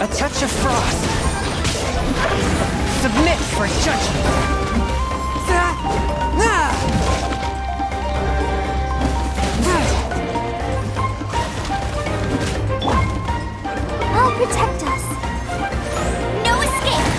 A touch of frost. Submit for judgment. I'll protect us. No escape!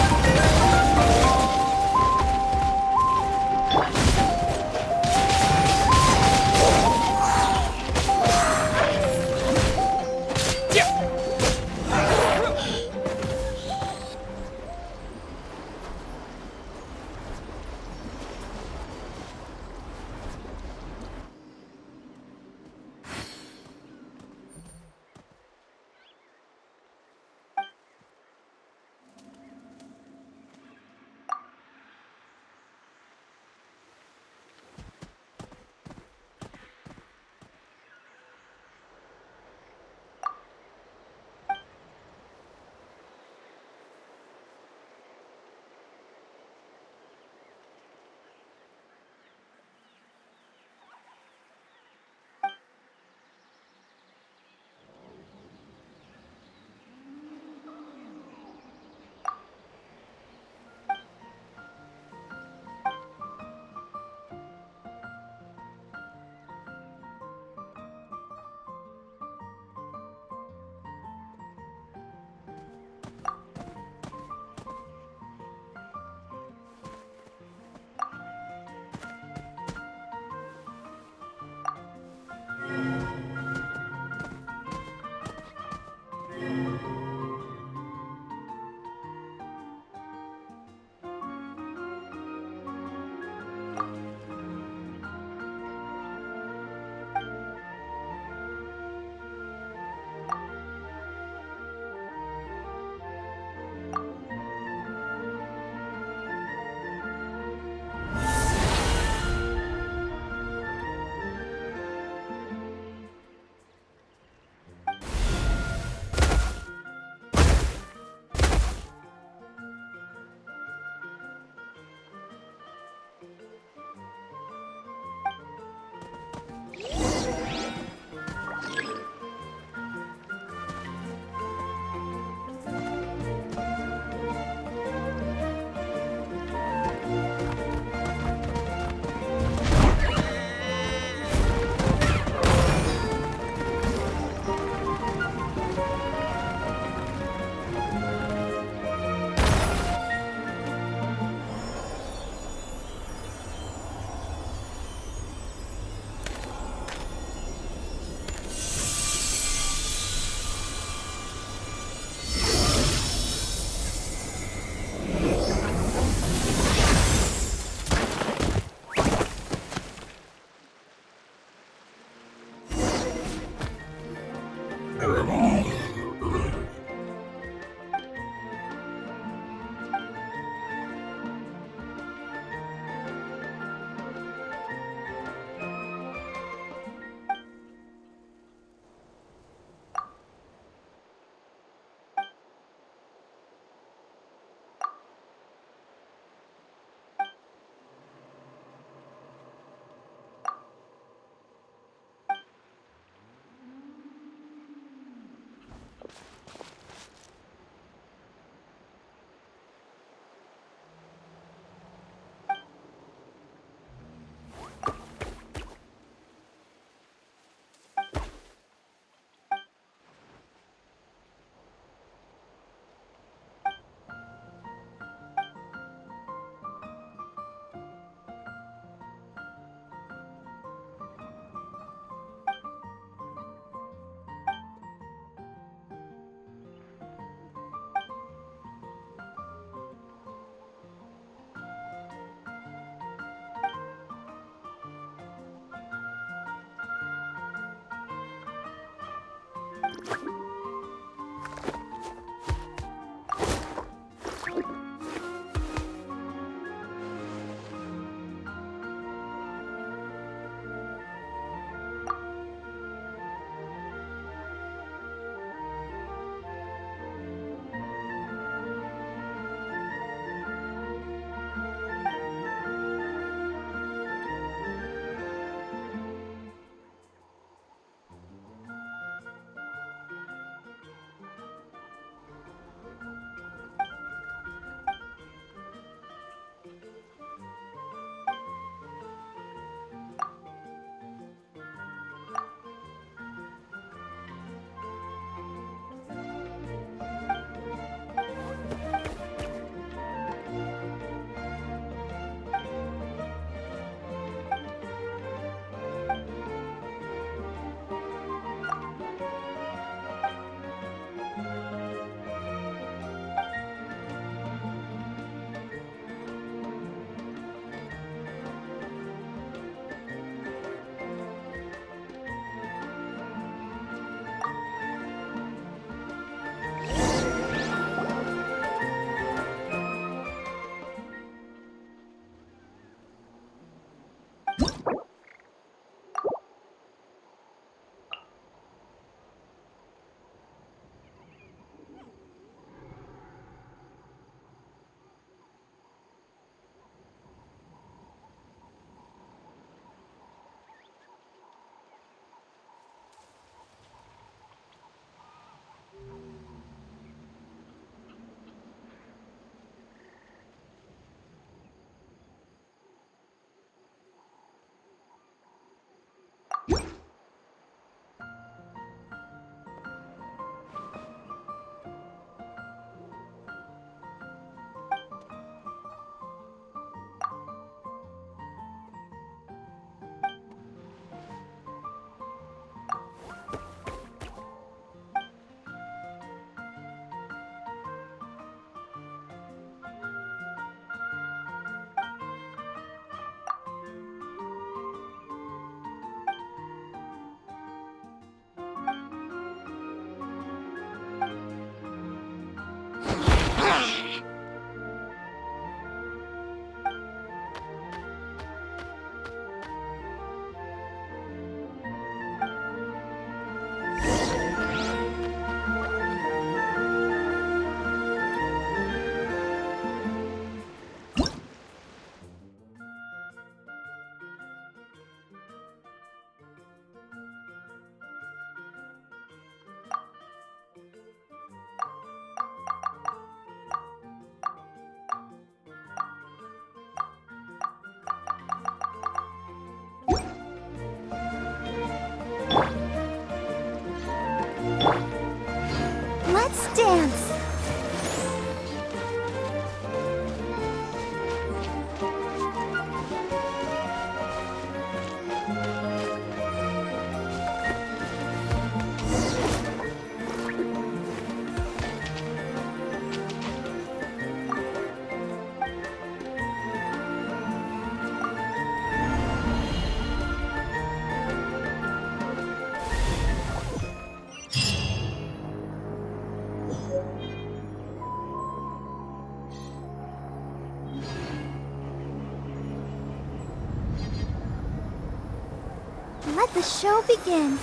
Let the show begin.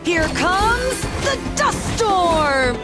Here comes the dust storm!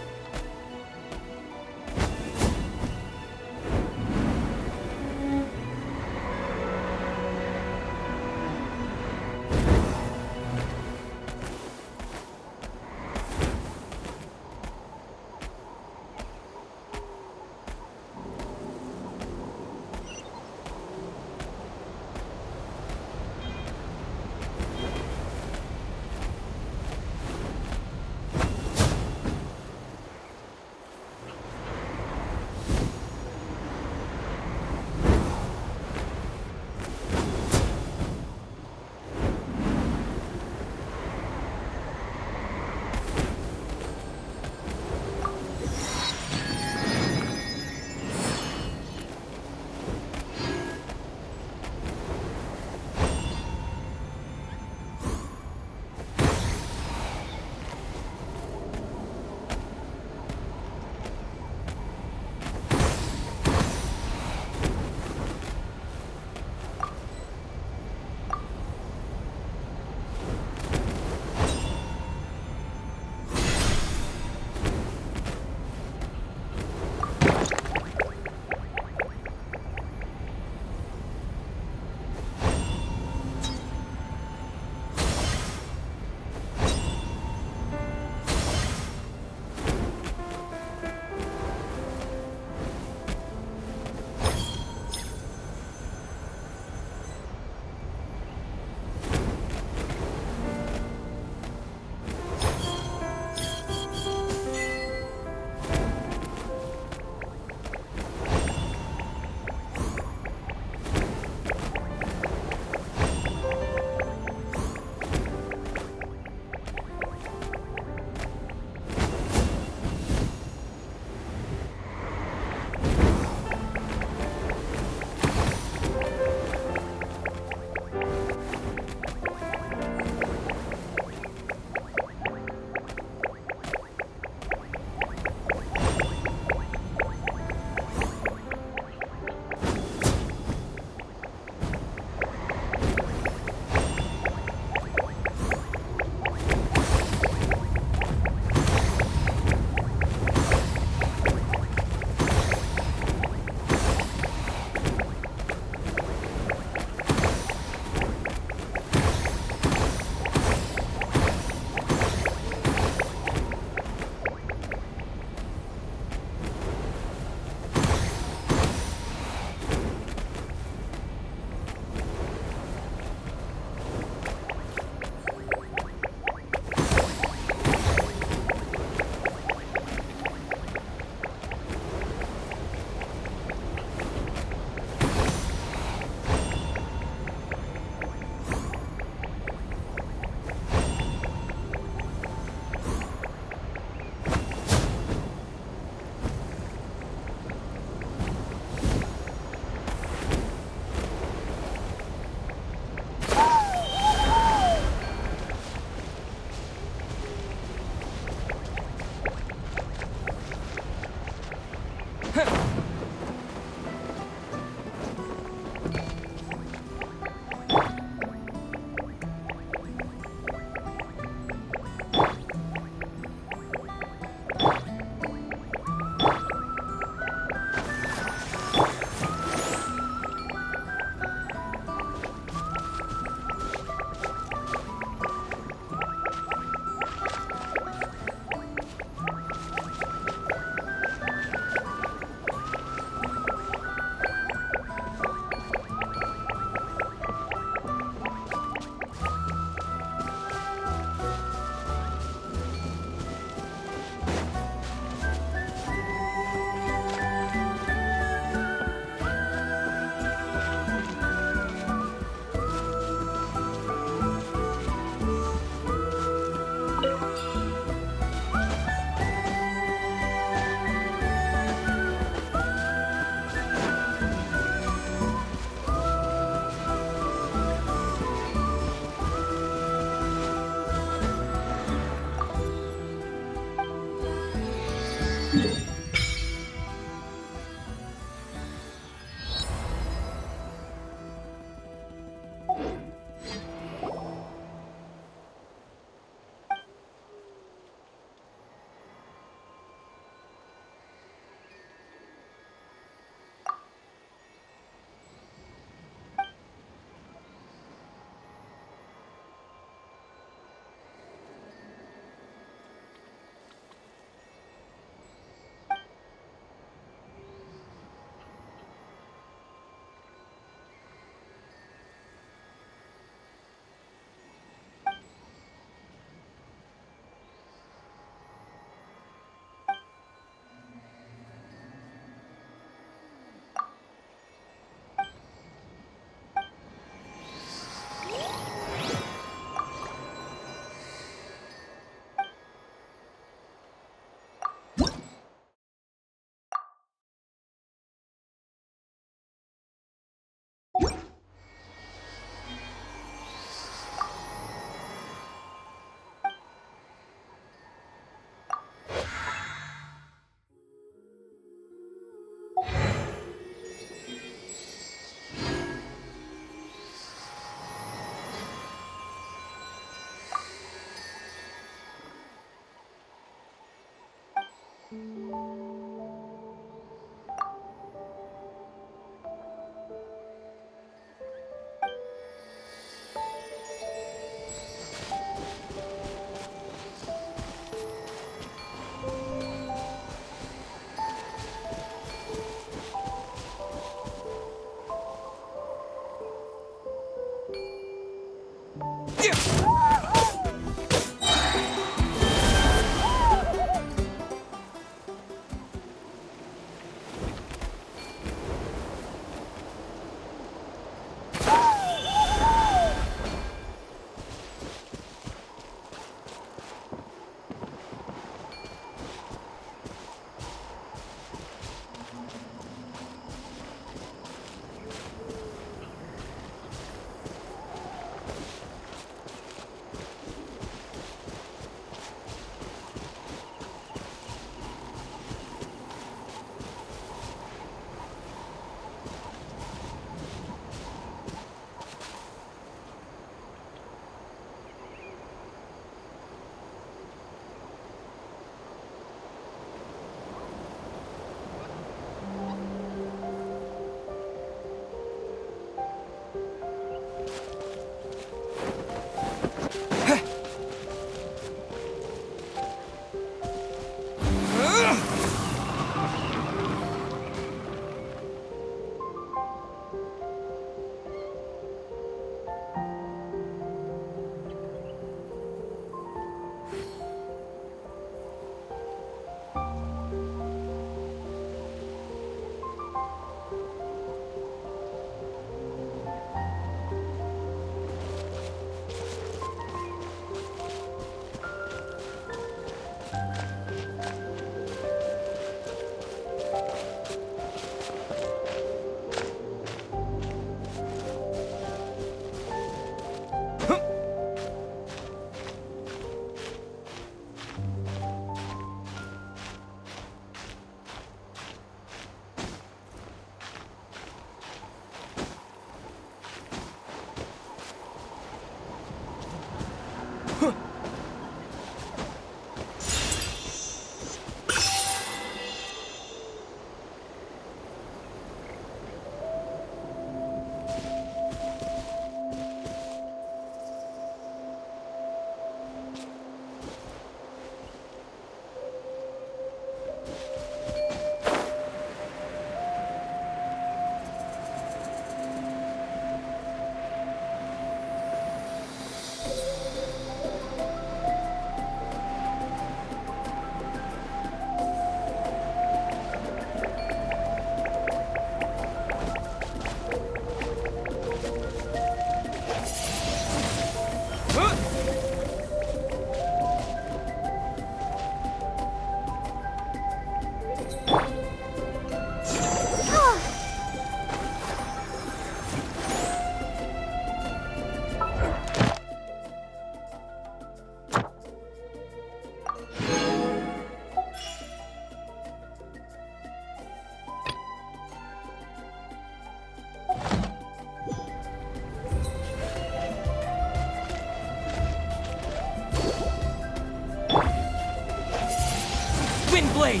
Wind Blade!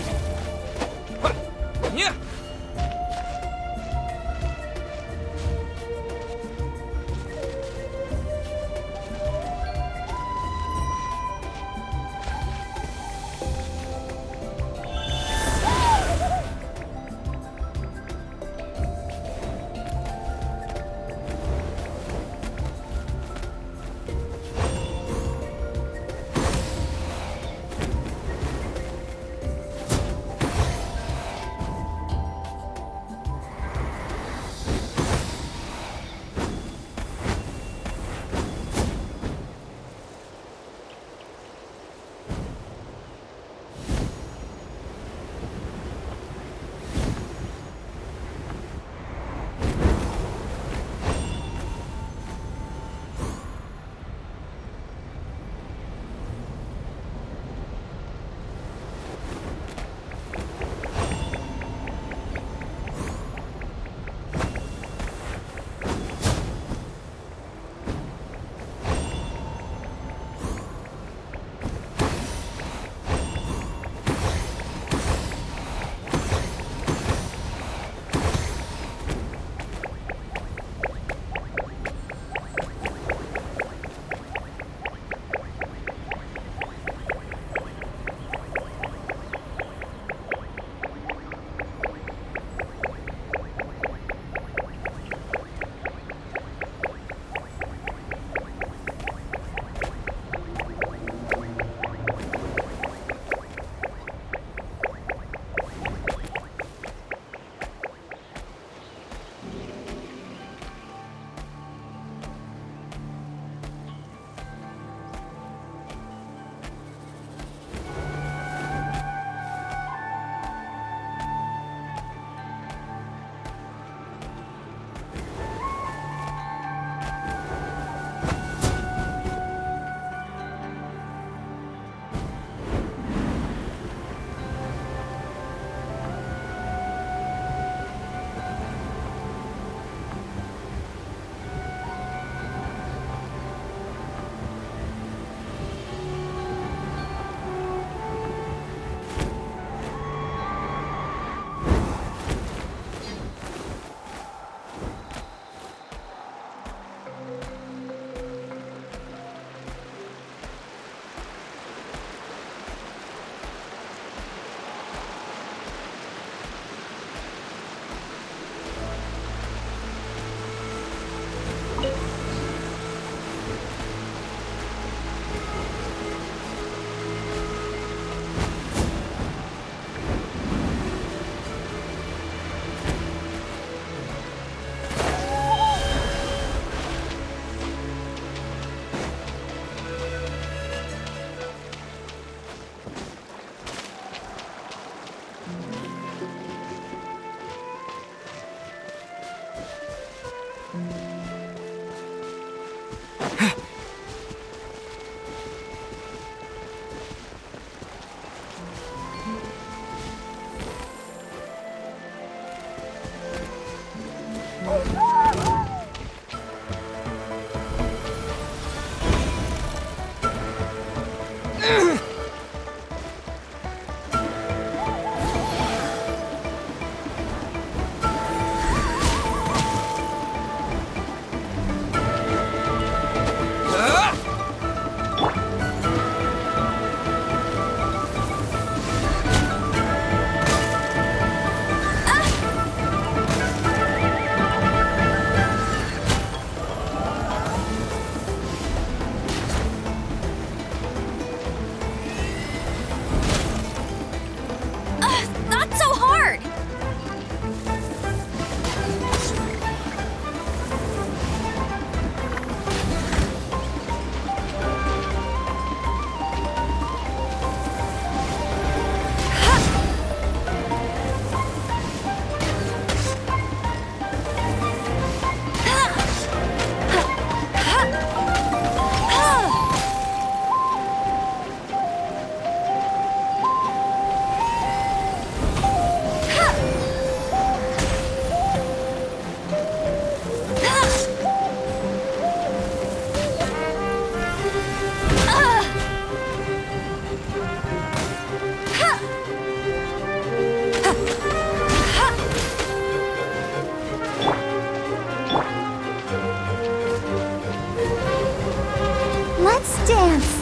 Yeah. dance.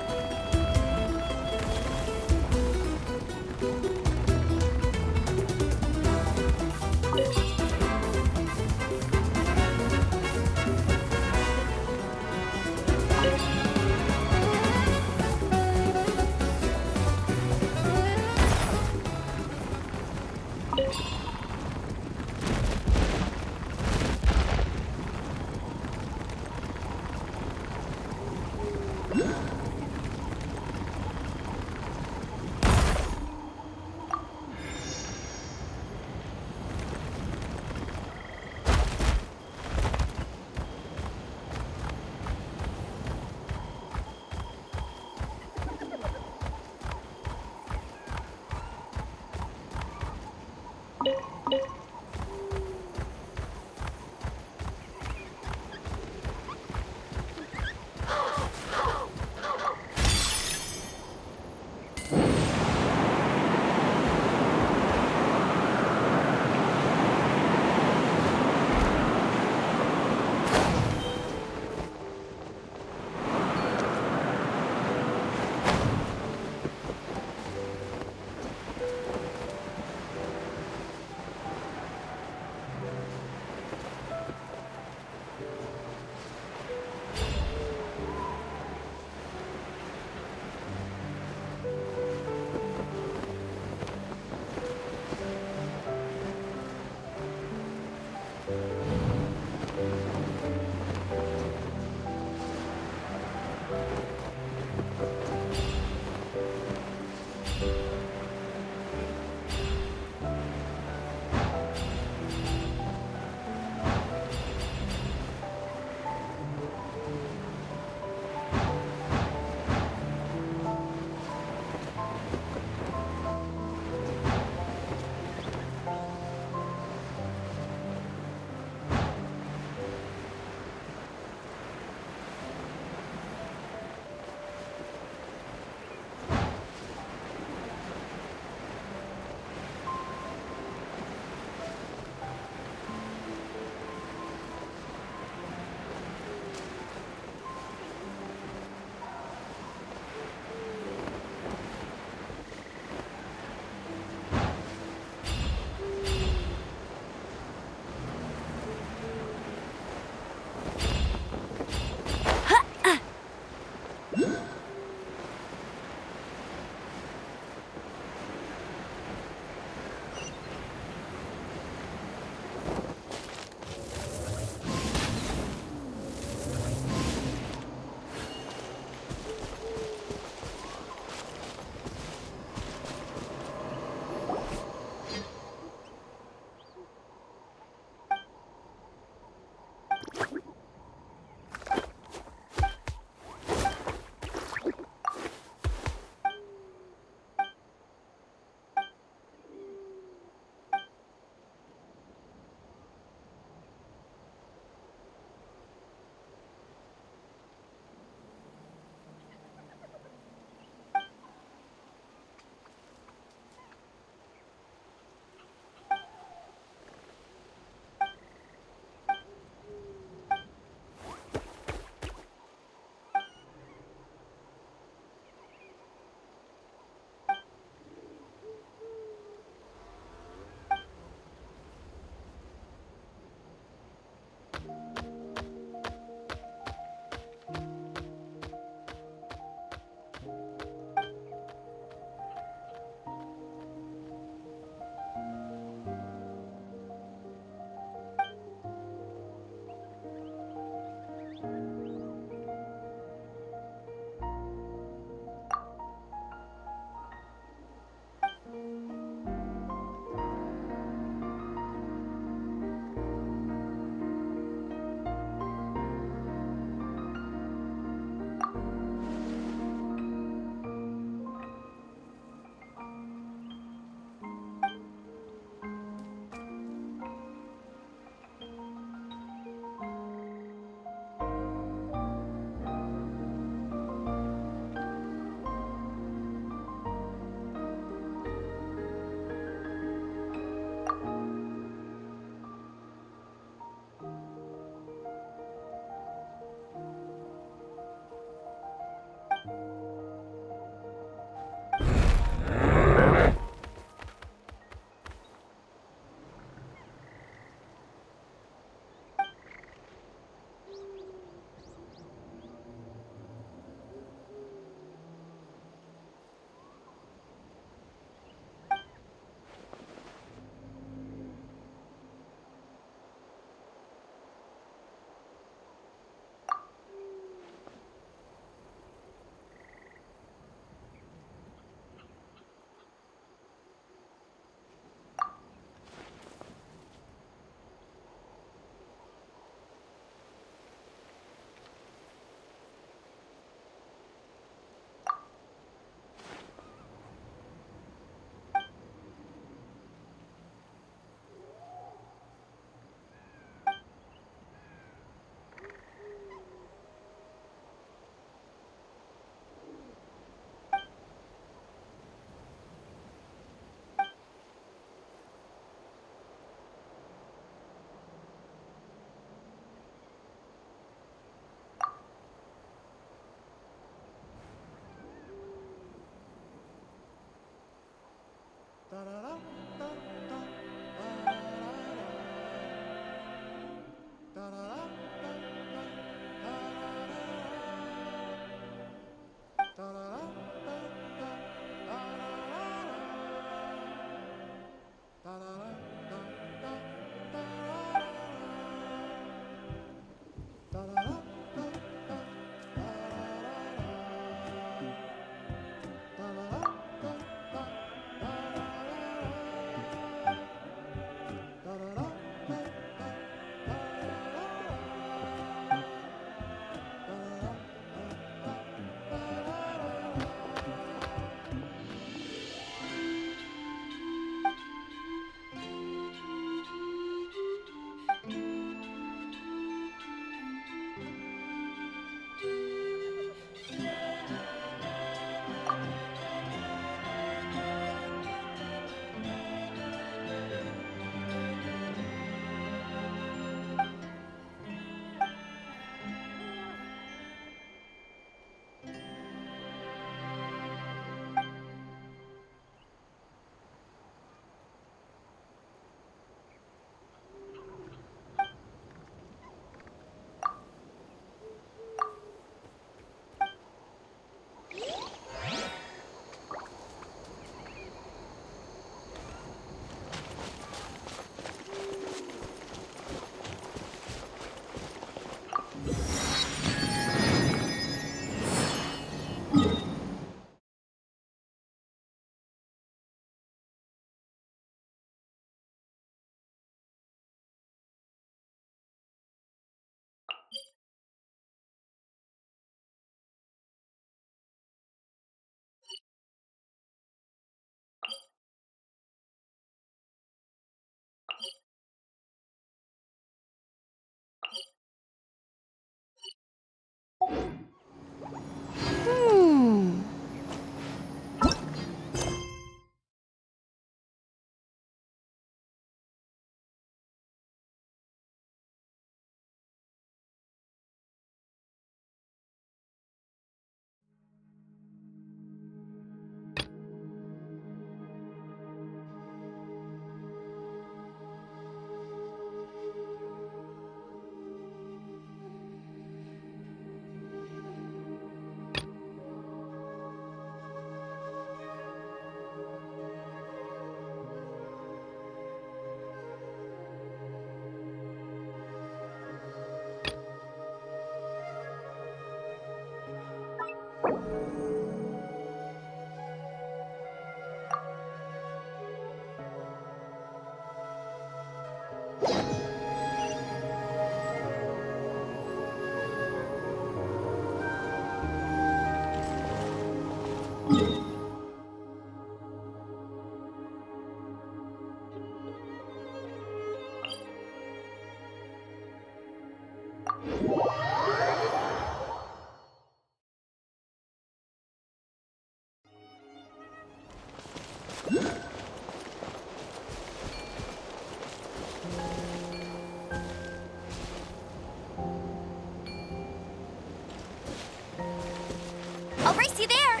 I'll race you there.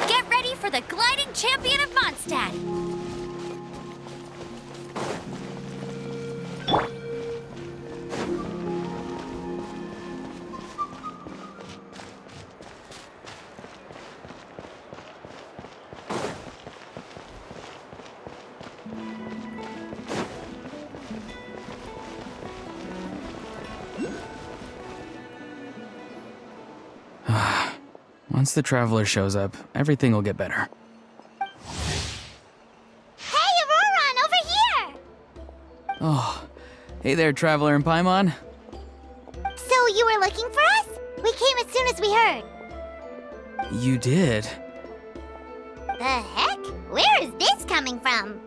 Get ready for the gliding champion of Mondstadt. Once the traveler shows up, everything will get better. Hey, Auroron, over here! Oh, hey there, traveler in Paimon. So you were looking for us? We came as soon as we heard. You did? The heck? Where is this coming from?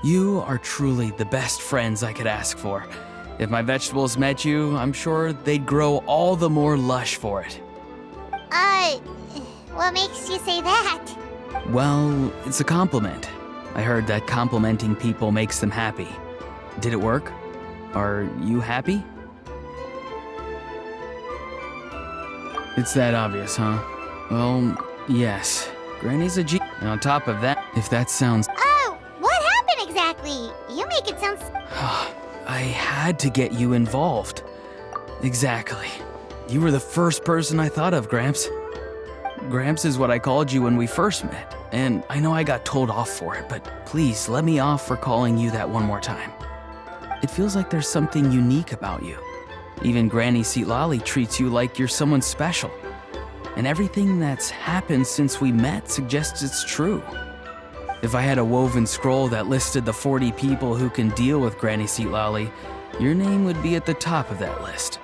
You are truly the best friends I could ask for. If my vegetables met you, I'm sure they'd grow all the more lush for it. What makes you say that? Well, it's a compliment. I heard that complimenting people makes them happy. Did it work? Are you happy? It's that obvious, huh? Well, yes. Granny's a G. And on top of that, if that sounds... Oh, what happened exactly? You make it sound... I had to get you involved. Exactly. You were the first person I thought of, Gramps. Gramps is what I called you when we first met, and I know I got told off for it, but please let me off for calling you that one more time. It feels like there's something unique about you. Even Granny Seatlali treats you like you're someone special. And everything that's happened since we met suggests it's true. If I had a woven scroll that listed the 40 people who can deal with Granny Seatlali, your name would be at the top of that list.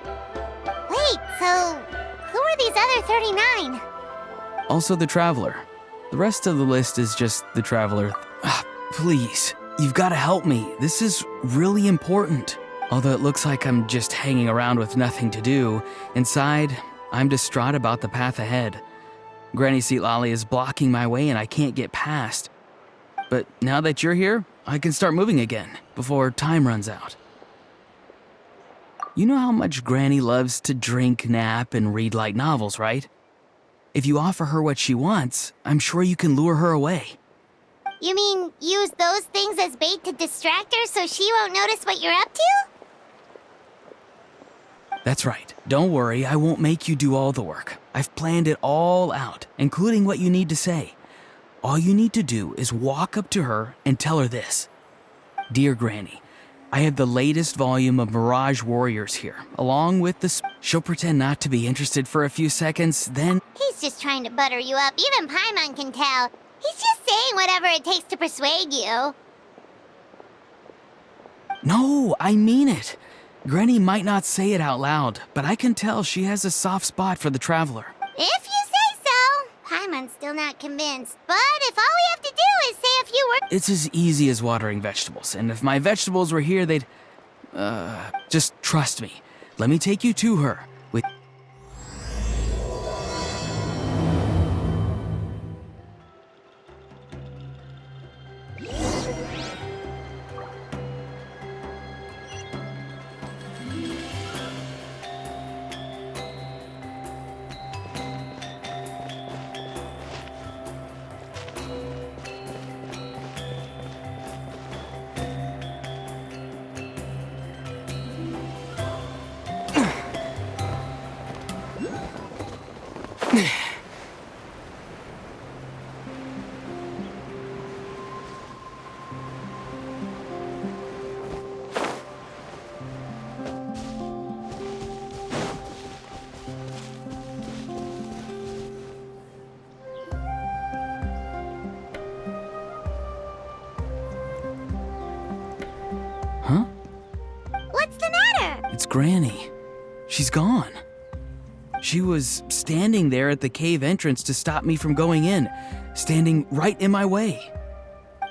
Wait, so who are these other 39? Also the Traveler. The rest of the list is just the Traveler. Please, you've got to help me. This is really important. Although it looks like I'm just hanging around with nothing to do, inside, I'm distraught about the path ahead. Granny Seatlali is blocking my way and I can't get past. But now that you're here, I can start moving again, before time runs out. You know how much Granny loves to drink, nap, and read light novels, right? If you offer her what she wants, I'm sure you can lure her away. You mean use those things as bait to distract her so she won't notice what you're up to? That's right. Don't worry, I won't make you do all the work. I've planned it all out, including what you need to say. All you need to do is walk up to her and tell her this. Dear Granny, I have the latest volume of Mirage Warriors here, along with the... She'll pretend not to be interested for a few seconds, then... He's just trying to butter you up. Even Paimon can tell. He's just saying whatever it takes to persuade you. No, I mean it. Granny might not say it out loud, but I can tell she has a soft spot for the Traveler. If you say so. Paimon's still not convinced, but if all we have to do is say a few words... It's as easy as watering vegetables, and if my vegetables were here, they'd... just trust me. Let me take you to her. With... Huh? What's the matter? It's Granny. She's gone. She was standing there at the cave entrance to stop me from going in, standing right in my way.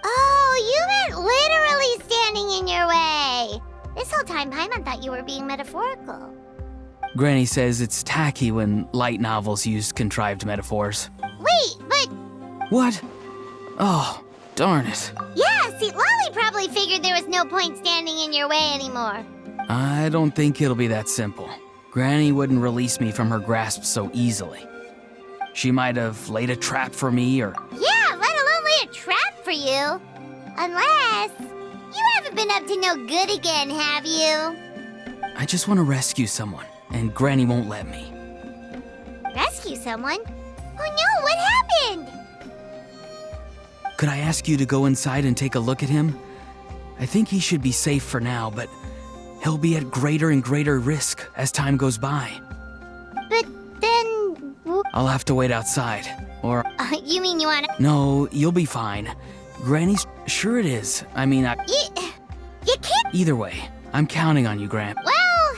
Oh, you meant literally standing in your way. This whole time, Paimon thought you were being metaphorical. Granny says it's tacky when light novels use contrived metaphors. Wait, but... What? Oh, darn it. Yeah, see, Lolly probably figured there was no point standing in your way anymore. I don't think it'll be that simple. Granny wouldn't release me from her grasp so easily. She might have laid a trap for me or... Yeah, let alone lay a trap for you. Unless you haven't been up to no good again, have you? I just want to rescue someone, and Granny won't let me. Rescue someone? Oh no, what happened? Could I ask you to go inside and take a look at him? I think he should be safe for now, but he'll be at greater and greater risk as time goes by. But then... I'll have to wait outside, or... you mean you wanna... No, you'll be fine. Granny's... Sure it is. I mean, You can't... Either way, I'm counting on you, Gramp. Well,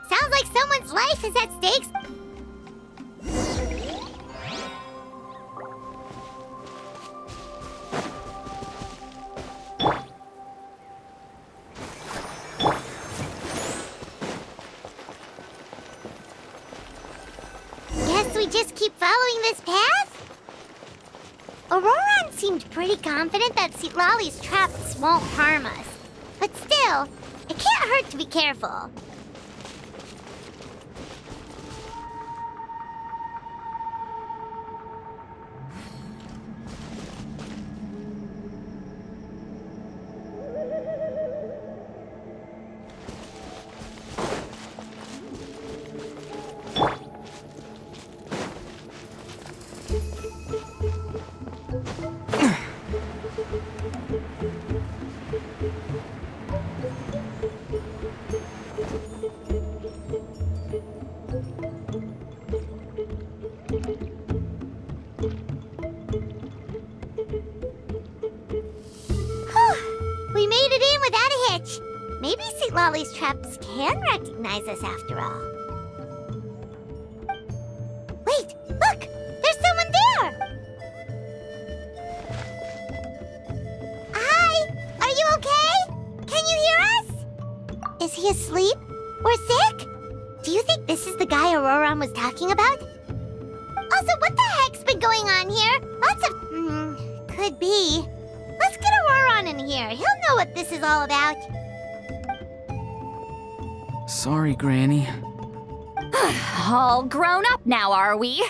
sounds like someone's life is at stake. Guess we just keep following this path? Auroron seemed pretty confident that Citlali's traps won't harm us. But still, it can't hurt to be careful. We made it in without a hitch. Maybe Citlali's traps can recognize us after all. Wait, look! There's someone there! Hi! Are you okay? Can you hear us? Is he asleep? Or sick? Do you think this is the guy Auroron was talking about? Also, what the heck's been going on here? Lots of... could be. Let's get Auroron in here. He'll know what this is all about. Sorry, Granny. All grown up now, are we?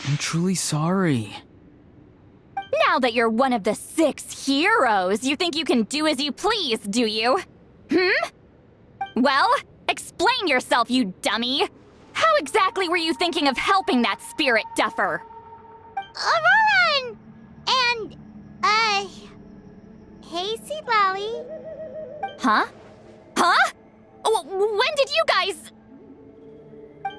I'm truly sorry. Now that you're one of the 6 heroes, you think you can do as you please, do you? Well, explain yourself, you dummy! How exactly were you thinking of helping that spirit duffer? Auroron! And, hey, Citlali. Huh? Huh? When did you guys...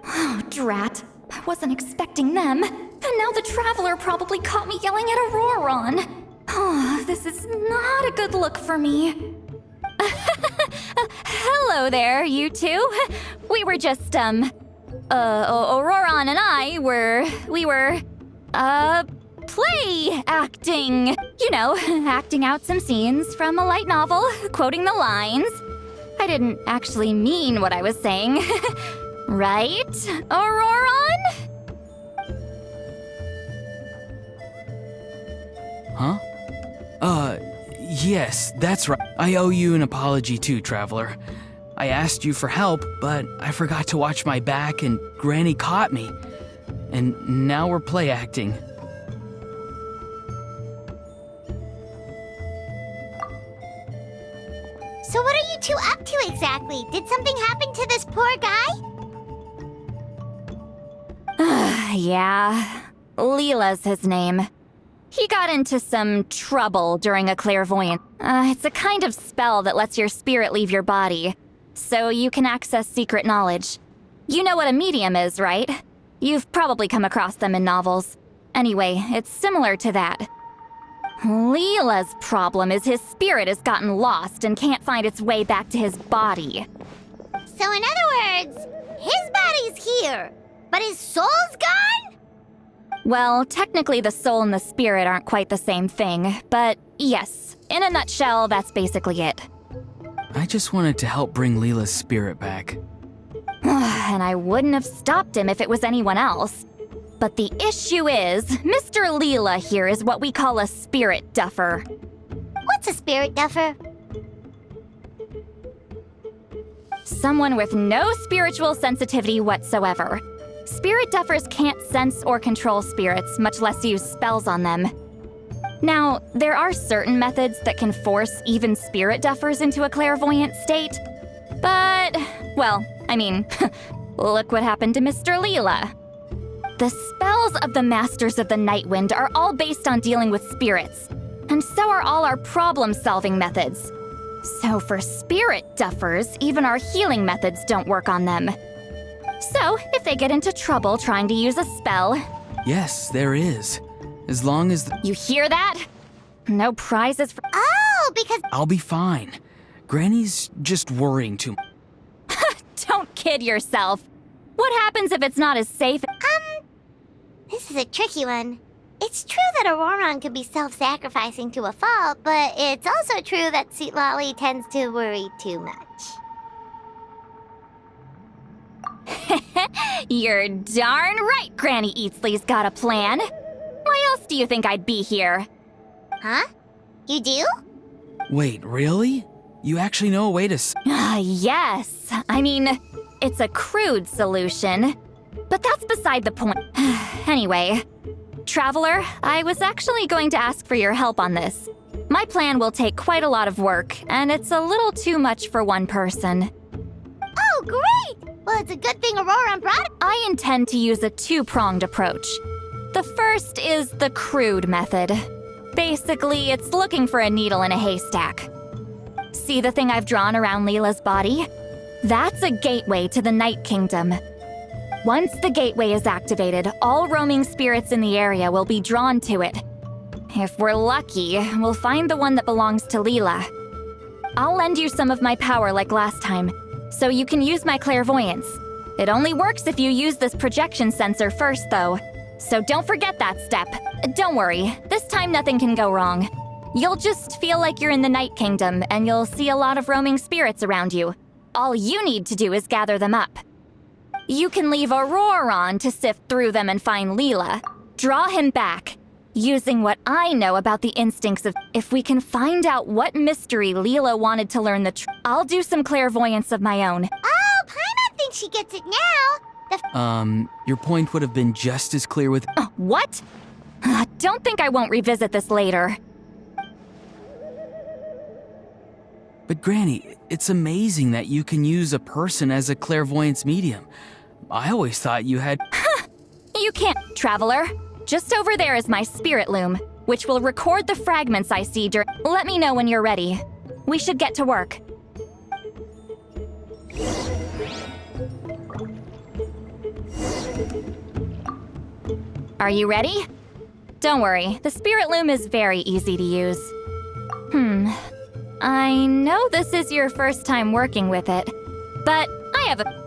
Oh, drat. I wasn't expecting them. And now the Traveler probably caught me yelling at Auroron. Oh, this is not a good look for me. Hello there, you two. We were just, Auroron and I we were play acting. You know, acting out some scenes from a light novel, quoting the lines. I didn't actually mean what I was saying. Right, Auroron? Huh? Yes, that's right. I owe you an apology too, Traveler. I asked you for help, but I forgot to watch my back and Granny caught me. And now we're play acting. So what are you two up to exactly? Did something happen to this poor guy? Yeah. Leela's his name. He got into some trouble during a clairvoyance. It's a kind of spell that lets your spirit leave your body, so you can access secret knowledge. You know what a medium is, right? You've probably come across them in novels. Anyway, it's similar to that. Leela's problem is his spirit has gotten lost and can't find its way back to his body. So in other words, his body's here, but his soul's gone? Well, technically the soul and the spirit aren't quite the same thing, but yes, in a nutshell, that's basically it. I just wanted to help bring Leela's spirit back. And I wouldn't have stopped him if it was anyone else. But the issue is, Mr. Leela here is what we call a spirit duffer. What's a spirit duffer? Someone with no spiritual sensitivity whatsoever. Spirit duffers can't sense or control spirits, much less use spells on them. Now, there are certain methods that can force even spirit duffers into a clairvoyant state. But, well, I mean, look what happened to Mr. Leela. The spells of the Masters of the Night Wind are all based on dealing with spirits, and so are all our problem-solving methods. So for spirit duffers, even our healing methods don't work on them. So, if they get into trouble trying to use a spell... Yes, there is. As long as You hear that? No prizes for... Oh, because I'll be fine. Granny's just worrying too much. Don't kid yourself. What happens if it's not as safe? this is a tricky one. It's true that Auroron could be self-sacrificing to a fault, but it's also true that Sweet Lolly tends to worry too much. You're darn right Granny Eatsley's got a plan. Why else do you think I'd be here? Huh? You do? Wait, really? You actually know a way to Yes. I mean, it's a crude solution. But that's beside the point. Anyway, Traveler, I was actually going to ask for your help on this. My plan will take quite a lot of work, and it's a little too much for one person. Oh, great! Well, it's a good thing Auroron brought it. I intend to use a two-pronged approach. The first is the crude method. Basically, it's looking for a needle in a haystack. See the thing I've drawn around Leela's body? That's a gateway to the Night Kingdom. Once the gateway is activated, all roaming spirits in the area will be drawn to it. If we're lucky, we'll find the one that belongs to Leela. I'll lend you some of my power like last time, so you can use my clairvoyance. It only works if you use this projection sensor first, though. So don't forget that step. Don't worry, this time nothing can go wrong. You'll just feel like you're in the Night Kingdom, and you'll see a lot of roaming spirits around you. All you need to do is gather them up. You can leave Auroron to sift through them and find Leela. Draw him back, using what I know about the instincts of... If we can find out what mystery Leela wanted to learn I'll do some clairvoyance of my own. Oh, Paimon thinks she gets it now. Your point would have been just as clear with... What? Don't think I won't revisit this later. But Granny, it's amazing that you can use a person as a clairvoyance medium. I always thought you had... You can't, Traveler. Just over there is my spirit loom, which will record the fragments I see during... Let me know when you're ready. We should get to work. Are you ready? Don't worry, the spirit loom is very easy to use. I know this is your first time working with it, but I have a...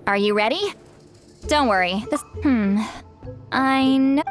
Are you ready? Don't worry, this... I know...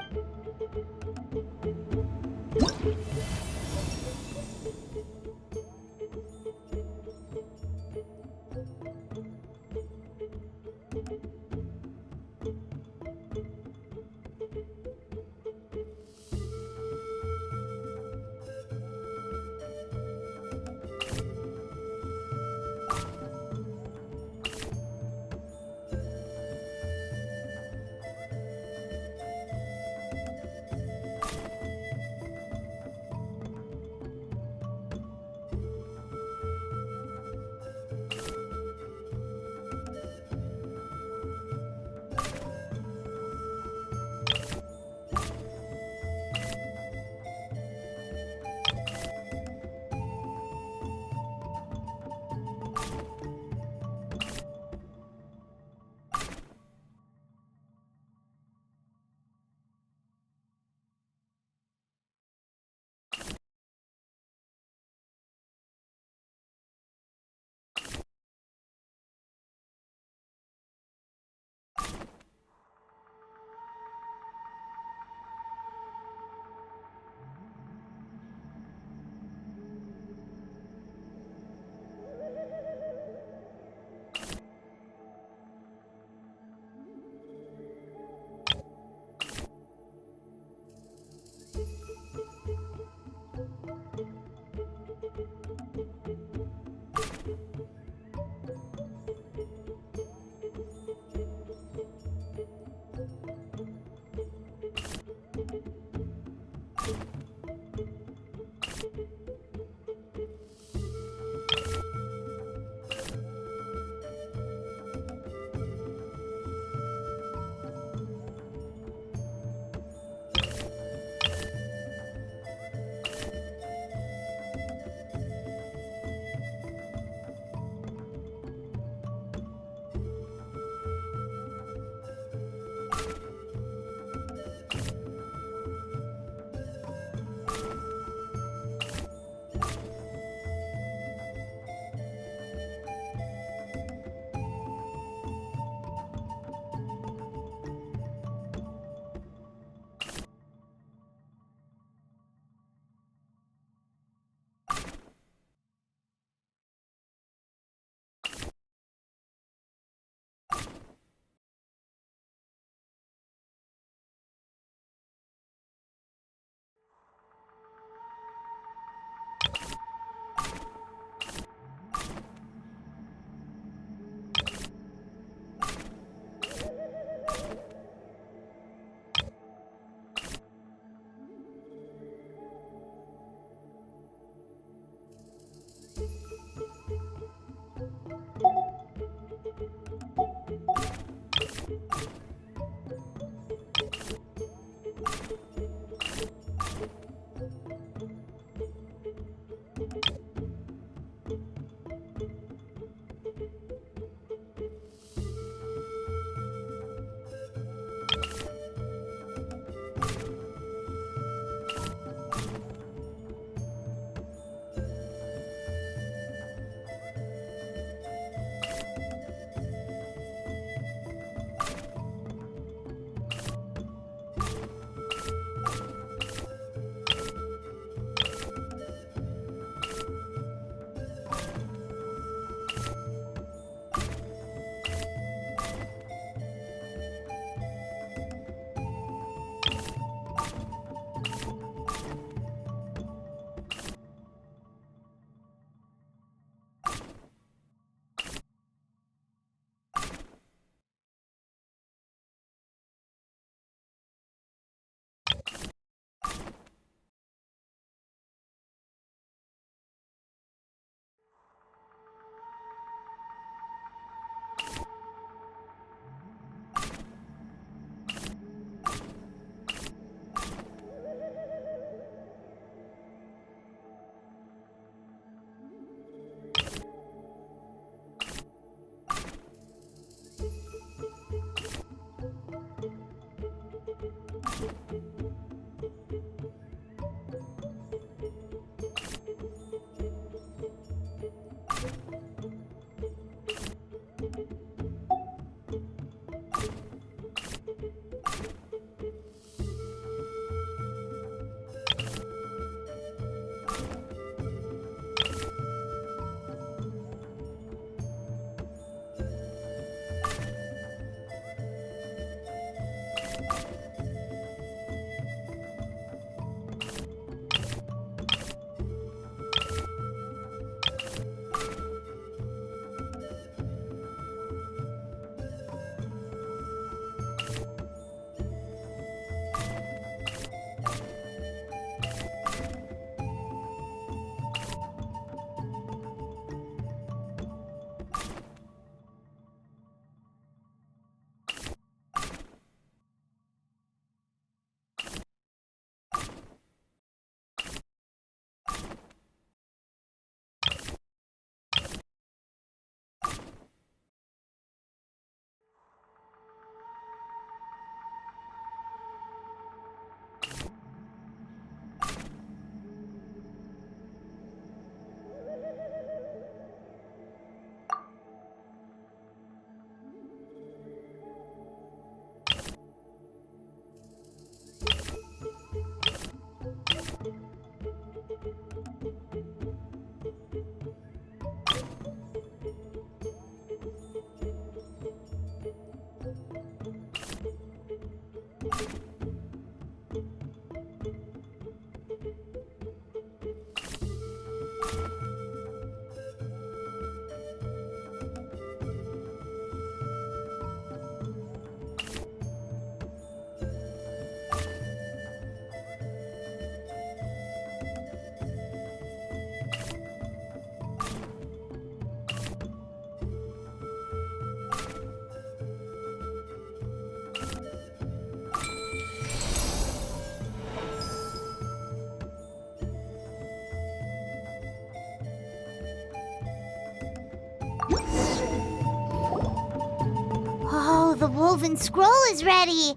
Oh, the woven scroll is ready.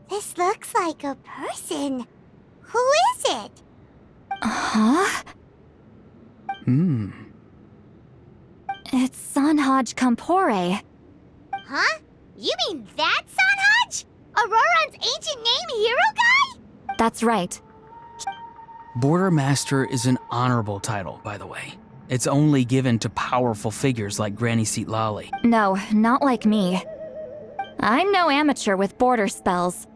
This looks like a person. Who is it? Huh? It's Sanhaj Kampore. Huh? You mean that Sanhaj? Auroran's ancient name hero guy? That's right. Border Master is an honorable title, by the way. It's only given to powerful figures like Granny Seat Lolly. No, not like me. I'm no amateur with border spells,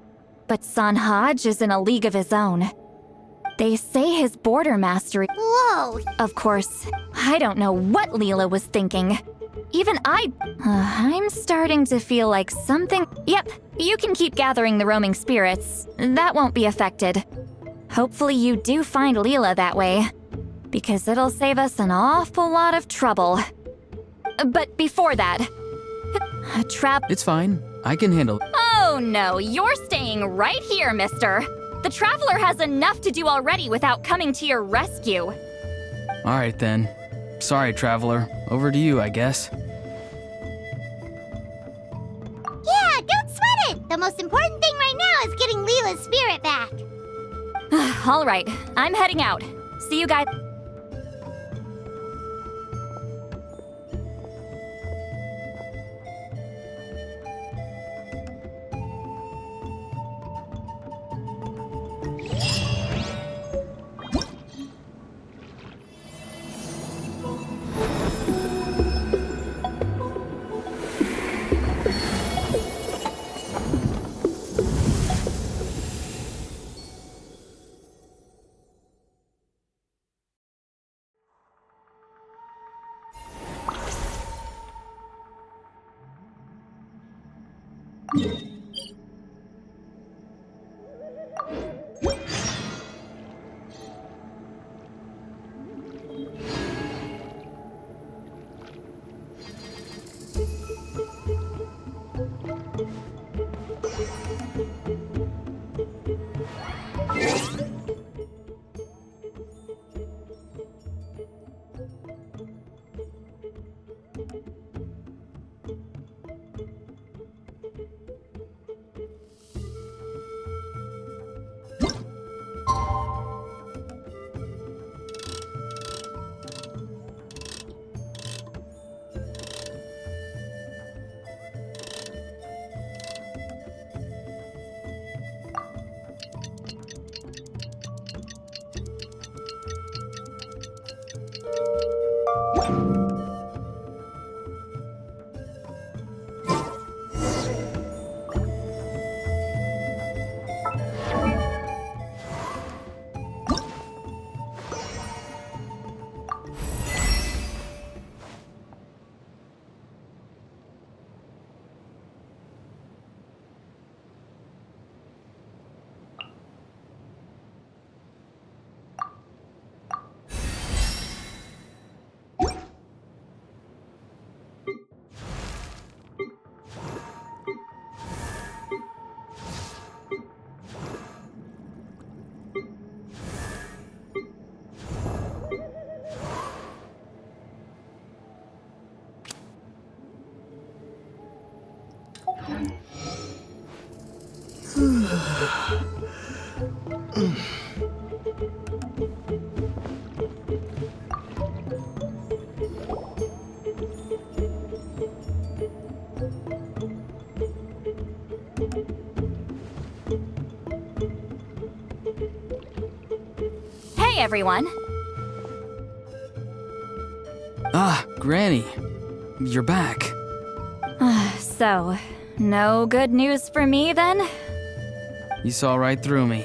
but Sanhaj is in a league of his own. They say his border mastery. Whoa! Of course, I don't know what Leela was thinking. Even I'm starting to feel like something. Yep, you can keep gathering the roaming spirits. That won't be affected. Hopefully you do find Leela that way, because it'll save us an awful lot of trouble. But before that, It's fine. I can handle it. Oh no, you're staying right here, mister. The Traveler has enough to do already without coming to your rescue. All right then. Sorry, Traveler. Over to you, I guess. Yeah, don't sweat it! The most important thing right now is getting Leela's spirit back. All right, I'm heading out. See you guys. Hey everyone. Ah, Granny. You're back. So, no good news for me then? You saw right through me.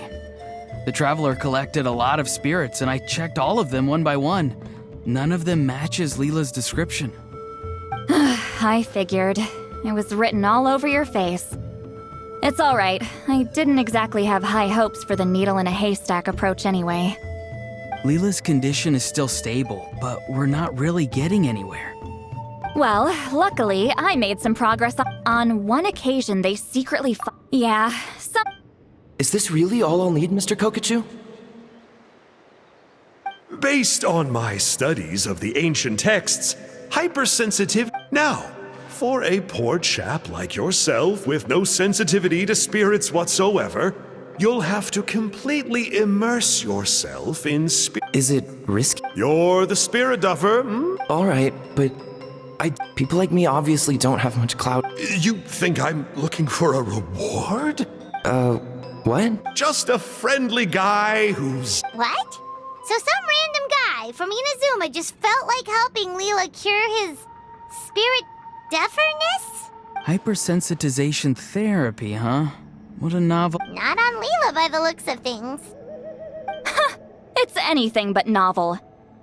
The Traveler collected a lot of spirits, and I checked all of them one by one. None of them matches Leela's description. I figured. It was written all over your face. It's all right. I didn't exactly have high hopes for the needle in a haystack approach anyway. Leela's condition is still stable, but we're not really getting anywhere. Well, luckily, I made some progress. On one occasion, they secretly some. Is this really all I'll need, Mr. Kokachu? Based on my studies of the ancient texts, hypersensitive. Now, for a poor chap like yourself with no sensitivity to spirits whatsoever, you'll have to completely immerse yourself in Is it risky? You're the spirit duffer, Alright, but people like me obviously don't have much clout. You think I'm looking for a reward? What? Just a friendly guy who's... What? So some random guy from Inazuma just felt like helping Leela cure his spirit deaferness? Hypersensitization therapy, huh? What a novel. Not on Leela by the looks of things. It's anything but novel.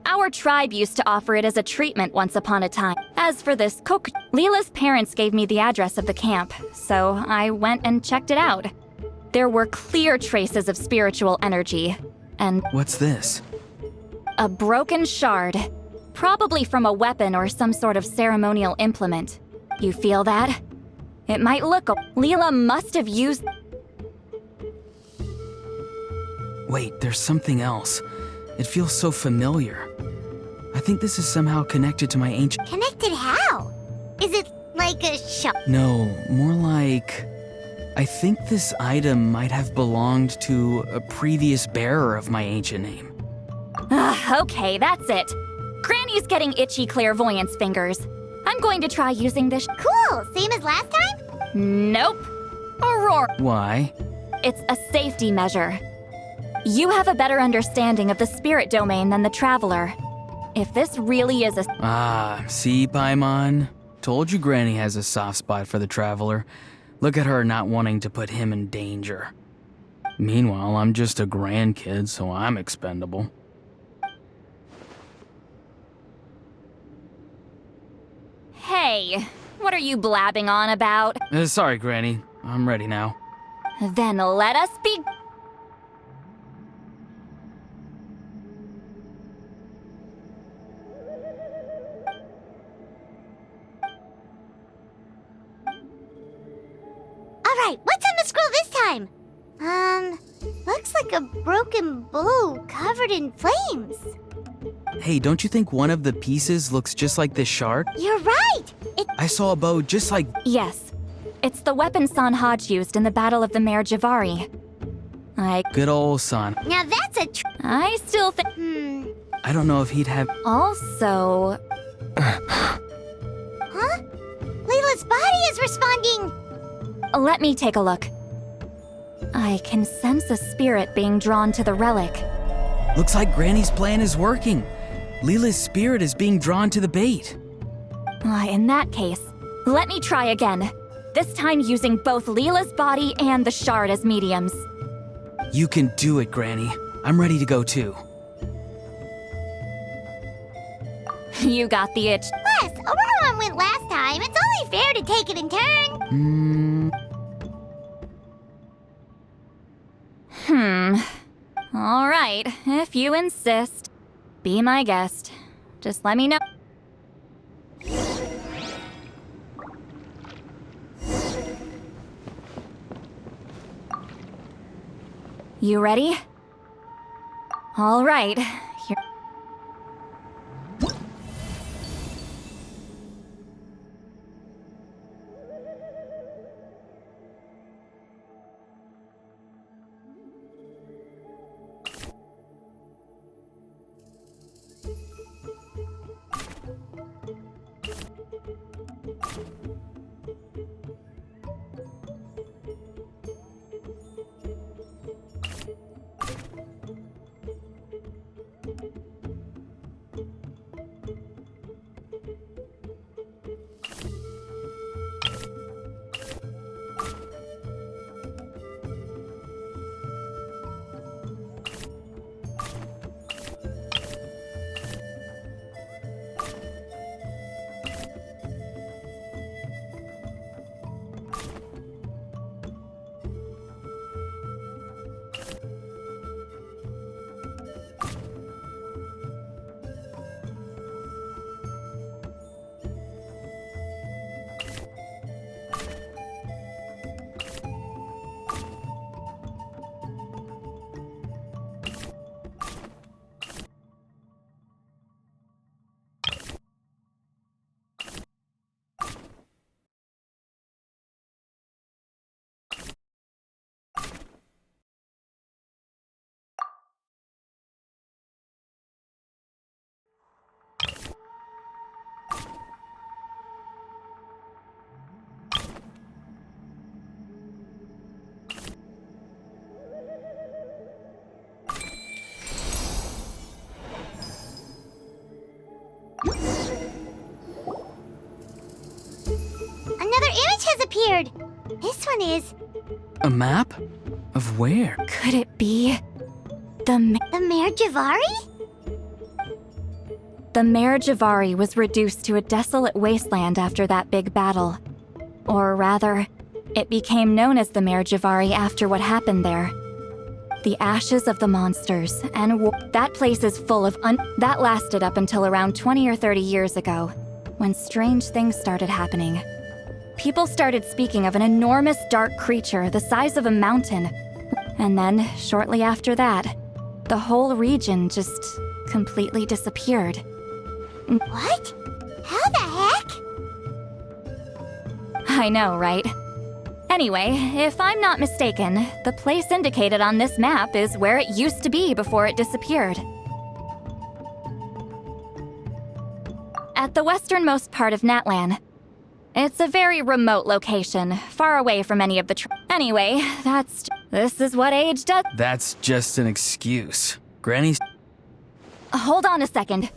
Our tribe used to offer it as a treatment once upon a time. As for this cook, Leela's parents gave me the address of the camp, so I went and checked it out. There were clear traces of spiritual energy, and What's this? a broken shard. Probably from a weapon or some sort of ceremonial implement. You feel that? It might look. Leela must have used. Wait, there's something else. It feels so familiar. I think this is somehow connected to my ancient. Connected how? Is it like a shop? No, more like. I think this item might have belonged to a previous bearer of my ancient name. Okay, that's it. Granny's getting itchy clairvoyance fingers. I'm going to try using this. Cool, same as last time? Nope. Aurora. Why? It's a safety measure. You have a better understanding of the spirit domain than the Traveler. If this really is a. Ah, see, Paimon? Told you Granny has a soft spot for the Traveler. Look at her not wanting to put him in danger. Meanwhile, I'm just a grandkid, so I'm expendable. Hey, what are you blabbing on about? Sorry, Granny. I'm ready now. Then let us be. Alright, what's on the scroll this time? Looks like a broken bow covered in flames. Hey, don't you think one of the pieces looks just like this shard? You're right! I saw a bow just like. Yes. It's the weapon Sanhaj used in the Battle of the Mare Javari. Good old son. Now that's a I still think. I don't know if he'd have. Also. Huh? Layla's body is responding! Let me take a look. I can sense a spirit being drawn to the relic. Looks like Granny's plan is working. Leela's spirit is being drawn to the bait. In that case, let me try again. This time using both Leela's body and the shard as mediums. You can do it, Granny. I'm ready to go too. You got the itch. Plus, Aurora went last time. It's only fair to take it in turn. All right, if you insist. Be my guest. Just let me know. You ready? All right. Here. Another image has appeared. This one is. A map? Of where? Could it be? The Mayor Javari? The Mare Javari was reduced to a desolate wasteland after that big battle. Or rather, it became known as the Mare Javari after what happened there. The ashes of the monsters and that place is full of that lasted up until around 20 or 30 years ago, when strange things started happening. People started speaking of an enormous dark creature the size of a mountain. And then, shortly after that, the whole region just completely disappeared. What? How the heck? I know, right? Anyway, if I'm not mistaken, the place indicated on this map is where it used to be before it disappeared. At the westernmost part of Natlan. It's a very remote location, far away from any of the Anyway, this is what age does. That's just an excuse. Granny's. Hold on a second.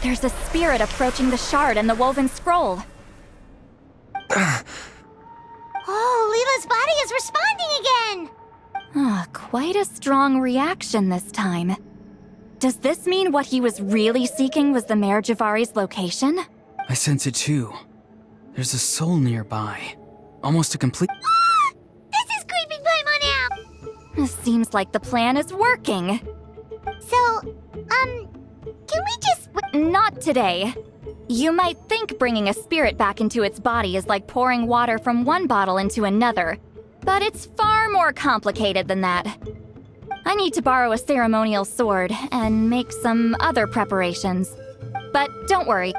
There's a spirit approaching the shard and the woven scroll. Oh, Leela's body is responding again! Quite a strong reaction this time. Does this mean what he was really seeking was the Mare Javari's location? I sense it too. There's a soul nearby. Almost a complete. This is creeping Paimon out! Seems like the plan is working. So, can we just... Not today. You might think bringing a spirit back into its body is like pouring water from one bottle into another, but it's far more complicated than that. I need to borrow a ceremonial sword and make some other preparations. But don't worry.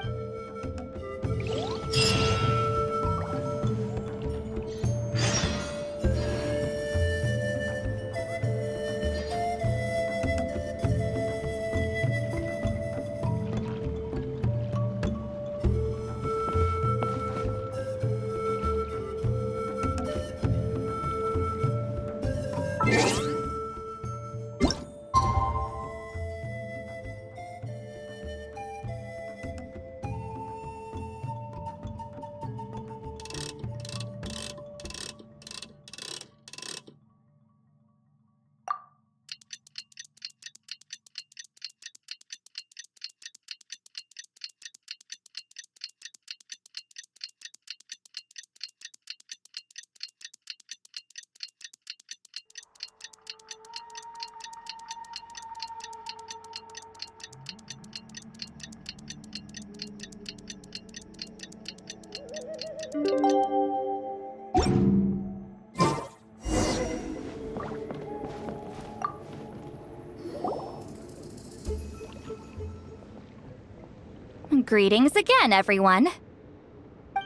Greetings again, everyone.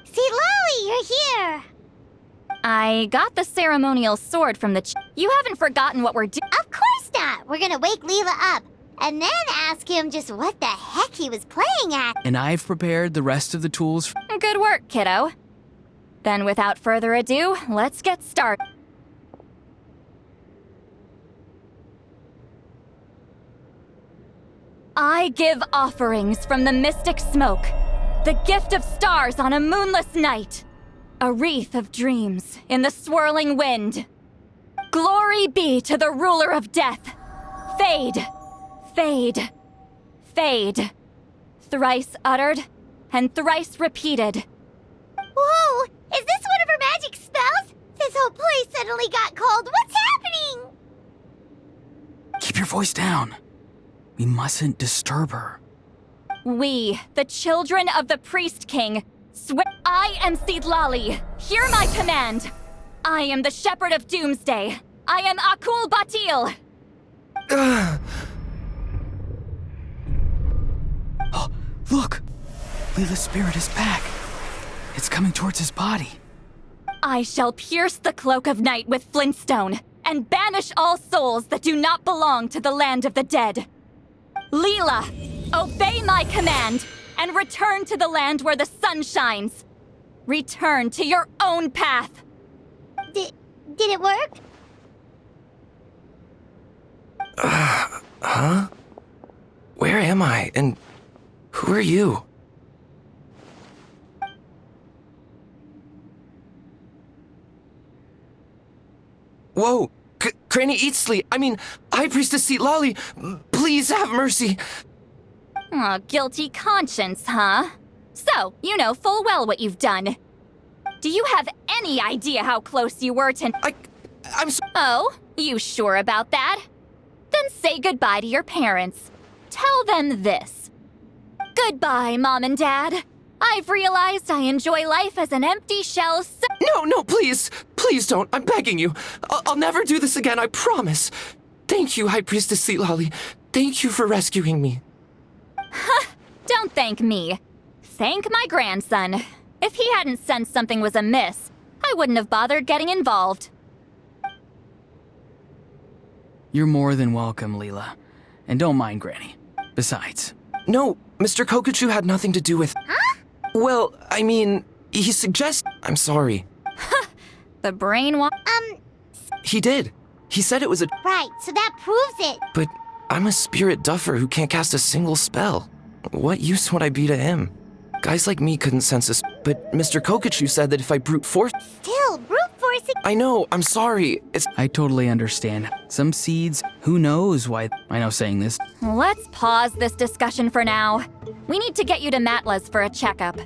See, Lolly, you're here! I got the ceremonial sword from the You haven't forgotten what we're doing. Of course not! We're gonna wake Leela up, and then ask him just what the heck he was playing at. And I've prepared the rest of the tools. Good work, kiddo. Then without further ado, let's get started. I give offerings from the mystic smoke, the gift of stars on a moonless night, a wreath of dreams in the swirling wind. Glory be to the ruler of death. Fade, fade, fade. Thrice uttered and thrice repeated. Whoa! Is this one of her magic spells? This whole place suddenly got cold. What's happening? Keep your voice down. We mustn't disturb her. We, the children of the Priest King, swear. I am Seedlali. Hear my command. I am the Shepherd of Doomsday. I am Akul Batil. Oh, look! Leela's spirit is back. It's coming towards his body. I shall pierce the cloak of night with flintstone and banish all souls that do not belong to the land of the dead. Leela, obey my command and return to the land where the sun shines. Return to your own path. Did it work? Huh? Where am I? And who are you? Whoa! Granny Eatsley! I mean, High Priestess Lolly, please have mercy. Oh, guilty conscience, huh? So, you know full well what you've done. Do you have any idea how close you were to— I'm so— Oh, you sure about that? Then say goodbye to your parents. Tell them this. Goodbye, Mom and Dad. I've realized I enjoy life as an empty shell so— No, please. Please don't. I'm begging you. I'll never do this again, I promise. Thank you, High Priestess Lolly. Thank you for rescuing me. Don't thank me. Thank my grandson. If he hadn't sensed something was amiss, I wouldn't have bothered getting involved. You're more than welcome, Leela. And don't mind Granny. Besides, No, Mr. Kokachu had nothing to do with— Huh? Well, I mean, he suggests— I'm sorry. The brainwash— He did. He said it was a— Right, so that proves it. But I'm a spirit duffer who can't cast a single spell. What use would I be to him? Guys like me couldn't sense this, but Mr. Kokachu said that if I brute force— Still, brute forcing. I know, I'm sorry. I totally understand. Some seeds, who knows why— I know saying this. Let's pause this discussion for now. We need to get you to Matla's for a checkup.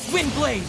Windblade!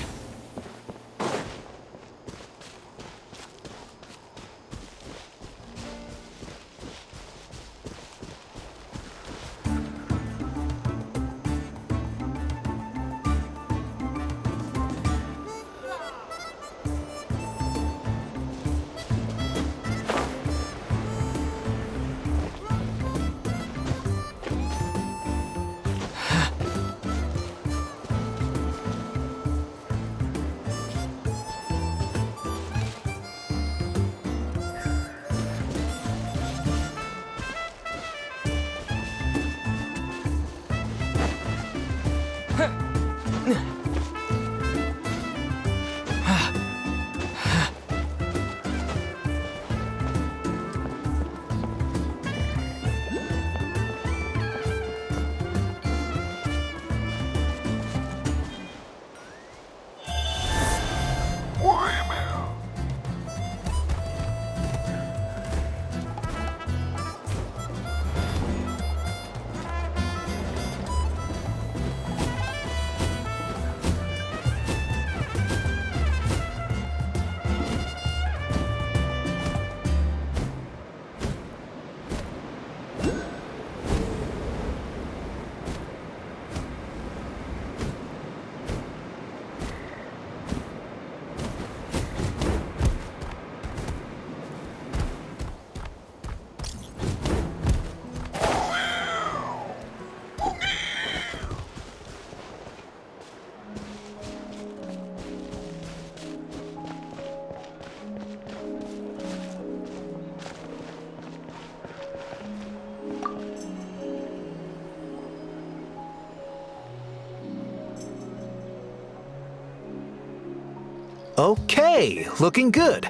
Okay, looking good.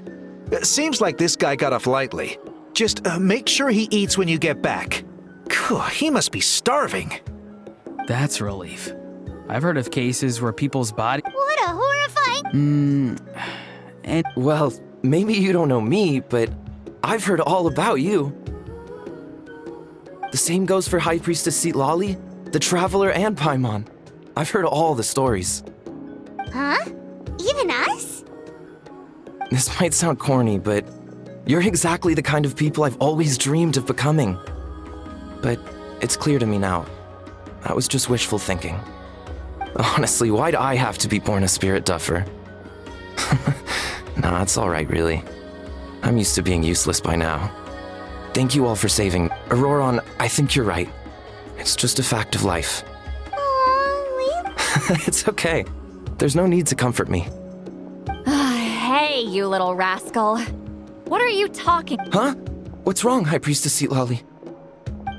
Seems like this guy got off lightly. Just make sure he eats when you get back. Phew, he must be starving. That's a relief. I've heard of cases where people's body. What a horrifying... And Well, maybe you don't know me, but I've heard all about you. The same goes for High Priestess Lolly, the Traveler, and Paimon. I've heard all the stories. Huh? Even us? This might sound corny, but you're exactly the kind of people I've always dreamed of becoming. But it's clear to me now. That was just wishful thinking. Honestly, why'd I have to be born a spirit duffer? Nah, it's alright, really. I'm used to being useless by now. Thank you all for saving. Auroron, I think you're right. It's just a fact of life. Aw, It's okay. There's no need to comfort me. Hey, you little rascal. What are you talking? Huh? What's wrong, High Priestess Lolly?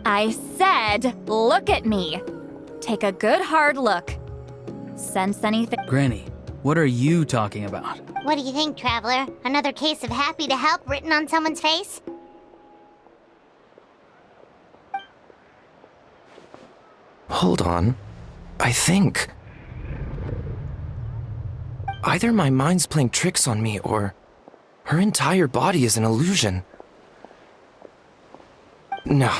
I said, look at me. Take a good hard look. Sense anything? Granny, what are you talking about? What do you think, Traveler? Another case of happy to help written on someone's face? Hold on. I think. Either my mind's playing tricks on me, or her entire body is an illusion. No,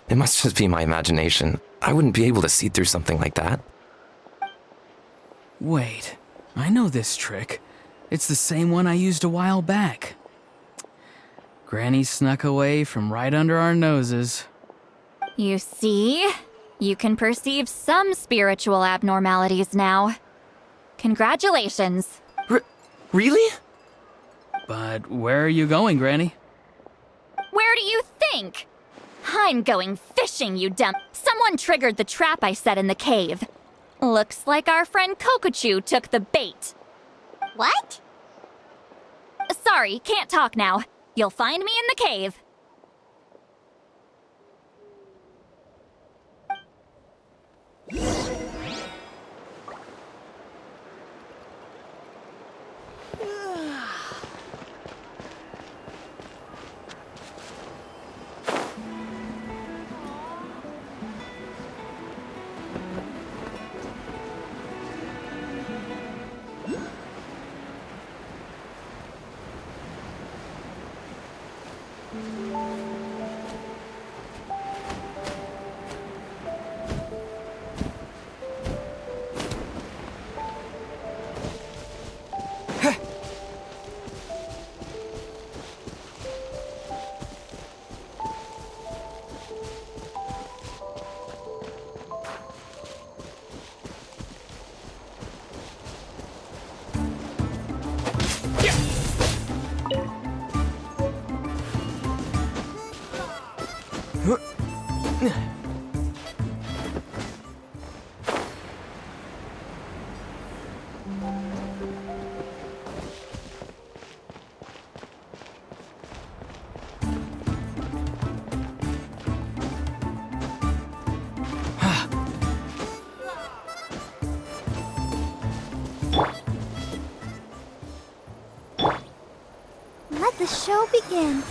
it must just be my imagination. I wouldn't be able to see through something like that. Wait, I know this trick. It's the same one I used a while back. Granny snuck away from right under our noses. You see? You can perceive some spiritual abnormalities now. Congratulations. Really? But where are you going, Granny? Where do you think? I'm going fishing, you dumb. Someone triggered the trap I set in the cave. Looks like our friend Kokochu took the bait. What? Sorry, can't talk now. You'll find me in the cave. Let the show begin.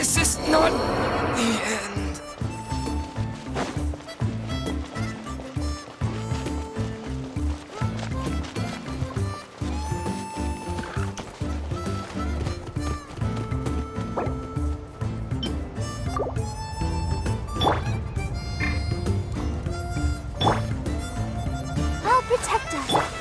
This is not the end. I'll protect us.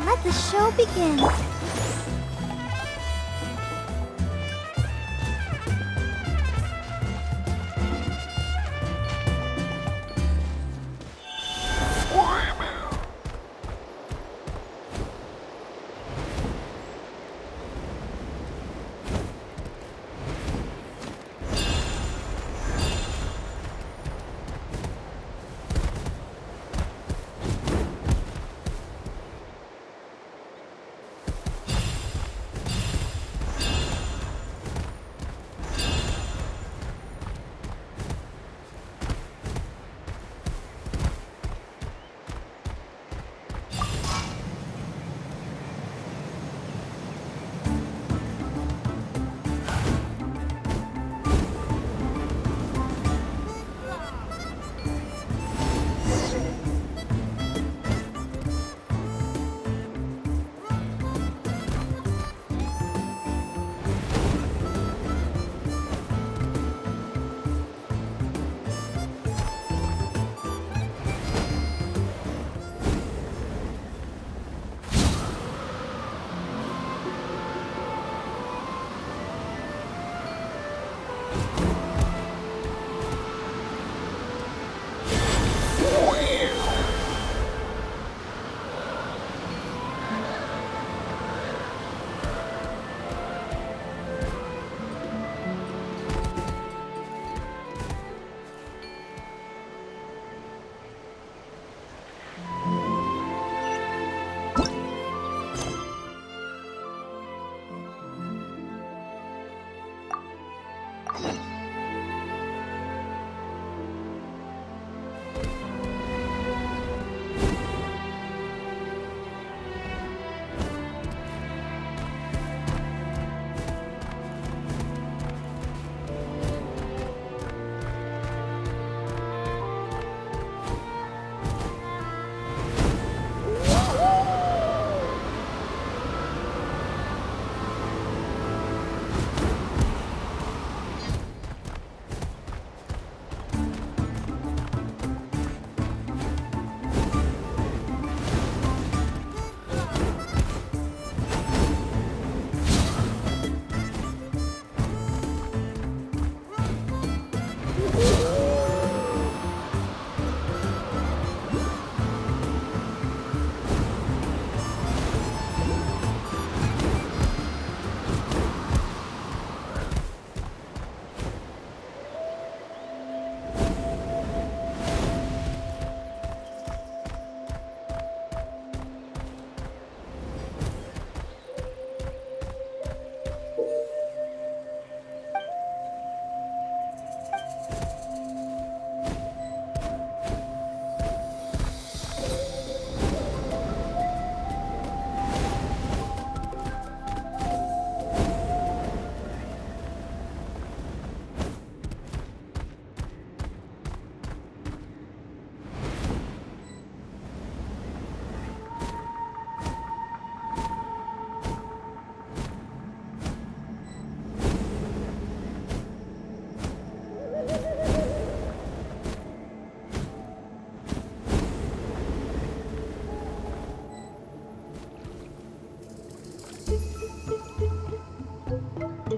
Let the show begin.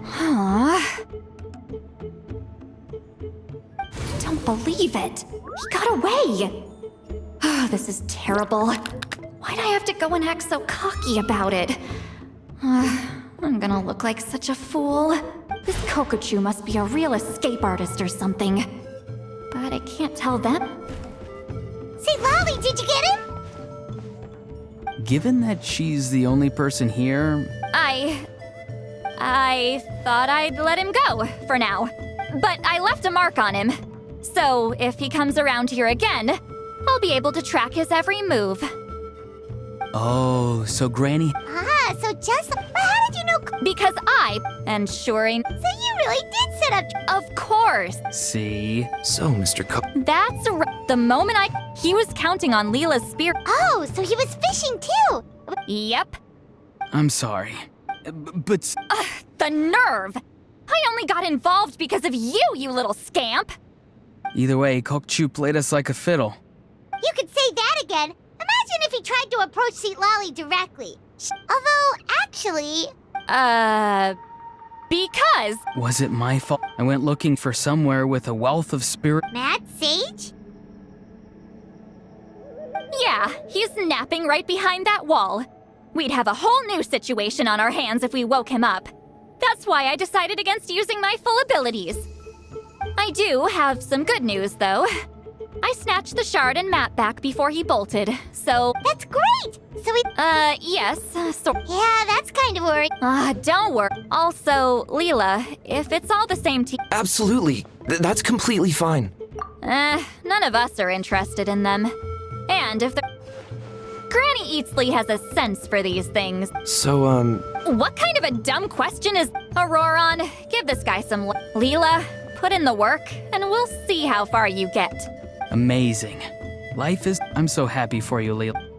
Huh? Don't believe it. He got away. Oh, this is terrible. Why'd I have to go and act so cocky about it? I'm gonna look like such a fool. This Kokochu must be a real escape artist or something. But I can't tell them. Say, Lolly, did you get him? Given that she's the only person here, I thought I'd let him go for now. But I left a mark on him. So if he comes around here again, I'll be able to track his every move. oh, so Granny. Ah, so just... But how did you know... Because and sure ain't. So you really did set up... Of course. See? So, Mr. That's the moment he was counting on Leela's spirit. Oh, so he was fishing too! Yep. I'm sorry. But The nerve! I only got involved because of you, you little scamp! either way, Kokchu played us like a fiddle. You could say that again. Imagine if he tried to approach Seat Lolly directly. Although, actually... Because... Was it my fault? I went looking for somewhere with a wealth of spirit. Mad Sage? Yeah, he's napping right behind that wall. We'd have a whole new situation on our hands if we woke him up. That's why I decided against using my full abilities. I do have some good news, though. I snatched the shard and map back before he bolted, so... That's great! So he... yes, so... Yeah, that's kind of worrying. Don't worry. Also, Leela, if it's all the same to... Absolutely. That's completely fine. None of us are interested in them. And if the... Granny Eatsley has a sense for these things. So, What kind of a dumb question is... Auroron, give this guy some... Leela, put in the work, and we'll see how far you get. Amazing. Life is... I'm so happy for you, Leela.